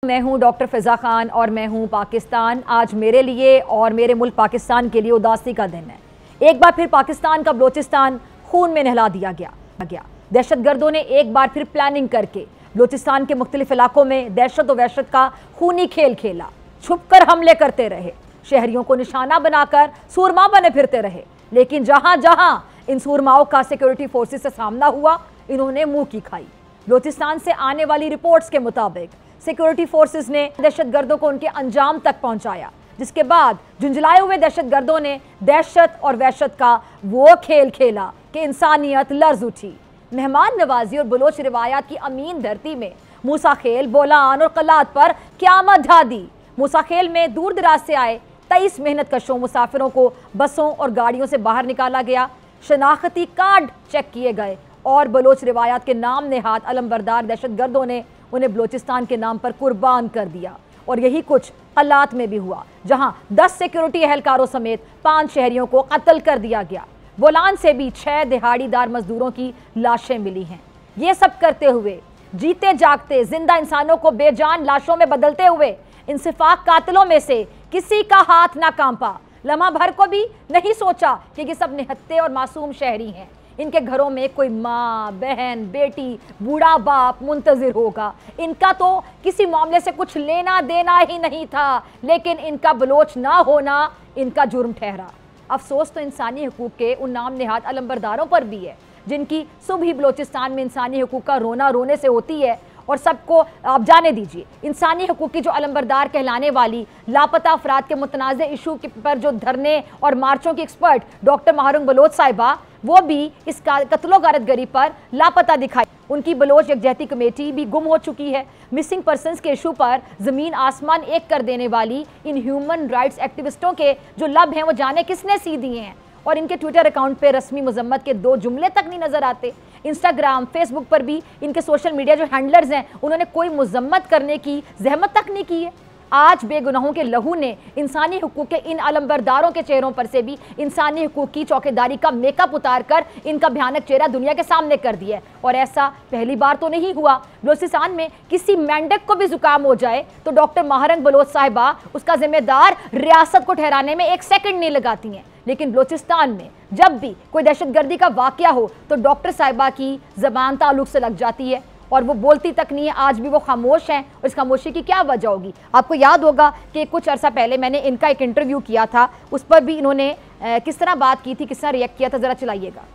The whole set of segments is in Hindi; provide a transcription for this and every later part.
मैं हूं डॉक्टर फ़िज़ा खान और मैं हूं पाकिस्तान। आज मेरे लिए और मेरे मुल्क पाकिस्तान के लिए उदासी का दिन है। एक बार फिर पाकिस्तान का बलोचिस्तान खून में नहला दिया गया। दहशतगर्दों ने एक बार फिर प्लानिंग करके बलोचिस्तान के मुख्तलिफ इलाकों में दहशत और वहशत का खूनी खेल खेला। छुपकर हमले करते रहे, शहरियों को निशाना बनाकर सूरमा बने फिरते रहे। लेकिन जहां जहां इन सूरमाओं का सिक्योरिटी फोर्सेस से सामना हुआ, इन्होंने मुंह की खाई। बलोचिस्तान से आने वाली रिपोर्ट्स के मुताबिक सिक्योरिटी फोर्सेस ने दहशतगर्दों को उनके अंजाम तक पहुंचाया, जिसके बाद झुंझलाए हुए दहशतगर्दों ने दहशत और वहशत का वो खेल खेला कि इंसानियत लर्ज उठी। मेहमान नवाजी और बलोच रिवायात की अमीन धरती में मूसा खेल, बोलान और कलात पर क़यामत ढा दी। मूसा खेल में दूर दराज से आए 23 मेहनत कशों मुसाफिरों को बसों और गाड़ियों से बाहर निकाला गया। शनाख्ती कार्ड चेक किए गए और बलोच रिवायात के नाम नेहाद अलमबरदार दहशतगर्दों ने उन्हें बलोचिस्तान के नाम पर कुर्बान कर दिया। और यही कुछ कलात में भी हुआ, जहां 10 सिक्योरिटी एहलकारों समेत 5 शहरियों को कत्ल कर दिया गया। बोलान से भी 6 दिहाड़ीदार मजदूरों की लाशें मिली हैं। ये सब करते हुए जीते जागते जिंदा इंसानों को बेजान लाशों में बदलते हुए इंसिफाक कातिलों में से किसी का हाथ ना कांपा। लम्हा भर को भी नहीं सोचा कि ये सब निहत्ते और मासूम शहरी हैं। इनके घरों में कोई माँ, बहन, बेटी, बूढ़ा बाप मुंतजिर होगा। इनका तो किसी मामले से कुछ लेना देना ही नहीं था, लेकिन इनका बलोच ना होना इनका जुर्म ठहरा। अफसोस तो इंसानी हकूक़ के उन नाम नेहाद अलमबरदारों पर भी है, जिनकी सुबह बलोचिस्तान में इंसानी हकूक़ का रोना रोने से होती है। और सबको आप जाने दीजिए, इंसानी हकूक़ की जो अलमबरदार कहलाने वाली लापता अफराद के मुतनाज़ इशू पर जो धरने और मार्चों की एक्सपर्ट डॉक्टर महारुंग बलोच साहिबा, वो भी इस कत्लो गारतगरी पर लापता दिखाई। उनकी बलोच यकजहती कमेटी भी गुम हो चुकी है। मिसिंग पर्सनस के इशू पर ज़मीन आसमान एक कर देने वाली इन ह्यूमन राइट्स एक्टिविस्टों के जो लब हैं, वो जाने किसने सी दिए हैं। और इनके ट्विटर अकाउंट पे रस्मी मजम्मत के 2 जुमले तक नहीं नजर आते। इंस्टाग्राम, फेसबुक पर भी इनके सोशल मीडिया जो हैंडलर्स हैं, उन्होंने कोई मजम्मत करने की जहमत तक नहीं की है। आज बेगुनाहों के लहू ने इंसानी हुकूक के इन अलमबरदारों के चेहरों पर से भी इंसानी हुकूक की चौकीदारी का मेकअप उतार कर इनका भयानक चेहरा दुनिया के सामने कर दिया है। और ऐसा पहली बार तो नहीं हुआ। बलोचिस्तान में किसी मेंढक को भी जुकाम हो जाए तो डॉक्टर महारंग बलोच साहिबा उसका जिम्मेदार रियासत को ठहराने में 1 सेकंड नहीं लगाती हैं। लेकिन बलोचिस्तान में जब भी कोई दहशतगर्दी का वाकया हो तो डॉक्टर साहिबा की ज़बान ताल्लुक से लग जाती है और वो बोलती तक नहीं है। आज भी वो खामोश हैं और इस खामोशी की क्या वजह होगी? आपको याद होगा कि कुछ अर्सा पहले मैंने इनका एक इंटरव्यू किया था, उस पर भी इन्होंने किस तरह बात की थी, किस तरह रिएक्ट किया था, ज़रा चलाइएगा।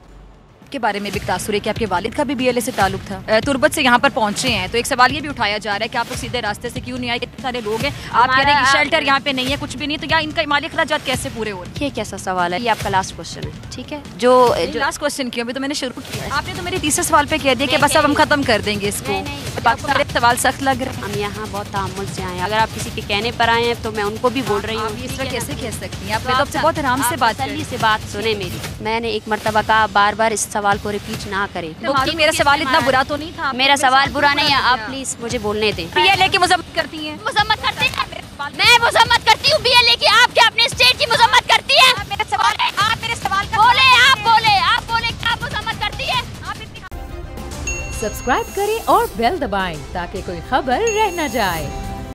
के बारे में भी तासुर है कि आपके वालिद का भी BLA से ताल्लुक था। तुर्बत से यहाँ पर पहुंचे हैं तो एक सवाल ये भी उठाया जा रहा है कि आप लोग सीधे रास्ते से क्यों नहीं आए? इतने सारे लोग हैं, आप कह रहे हैं कि शेल्टर यहाँ पे नहीं है, कुछ भी नहीं, तो यहाँ इनका माली अखराजात कैसे पूरे हो रहे हैं? ये कैसा सवाल है? ये आपका लास्ट क्वेश्चन है, ठीक है? जो लास्ट क्वेश्चन क्यों? अभी तो मैंने शुरू किया। आपने तो मेरे तीसरे सवाल पे कह दिया कि बस अब हम खत्म कर देंगे इसको। पाकिस्तान सवाल सख्त लग रहा है। हम यहाँ बहुत तामुल से आए हैं। अगर आप किसी के कहने पर आए हैं तो मैं उनको भी बोल रही हूँ। इस तरह कैसे कह सकती हैं? आपने तो बहुत आराम से बात सुने मेरी। मैंने एक मरतबा कहा, बार बार इस सवाल को रिपीट ना करें। मेरा सवाल इतना बुरा तो नहीं था। मेरा सवाल बुरा नहीं है, आप प्लीज मुझे बोलने दें। BLA की मजम्मत करती हैं? मजम्मत करती हैं? मैं मजम्मत करती हूँ BLA की। आप क्या अपने स्टेट की मजम्मत करती है? आप मेरे सवाल बोले, आप बोले क्या मजम्मत करती है? सब्सक्राइब करें और बेल दबाएं ताकि कोई खबर रह न जाए।